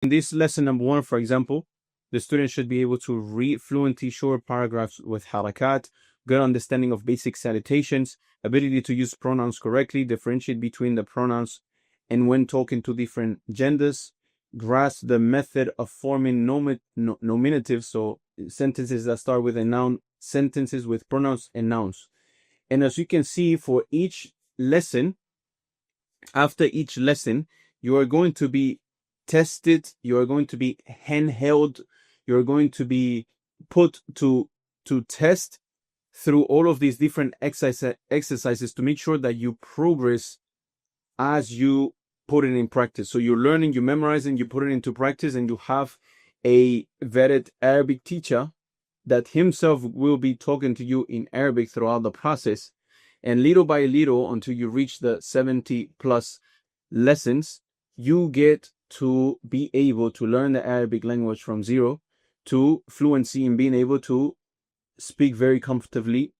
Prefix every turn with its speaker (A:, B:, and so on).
A: In this lesson number 1, for example, the student should be able to read fluently short paragraphs with harakat, good understanding of basic salutations, ability to use pronouns correctly, differentiate between the pronouns and when talking to different genders, grasp the method of forming nominatives, so sentences that start with a noun, sentences with pronouns and nouns. And as you can see, for each lesson, after each lesson, you are going to be tested, you are going to be handheld, you're going to be put to test through all of these different exercises to make sure that you progress as you put it in practice. So you're learning, you're memorizing, you put it into practice, and you have a vetted Arabic teacher that himself will be talking to you in Arabic throughout the process. And little by little, until you reach the 70 plus lessons, you get to be able to learn the Arabic language from zero to fluency in being able to speak very comfortably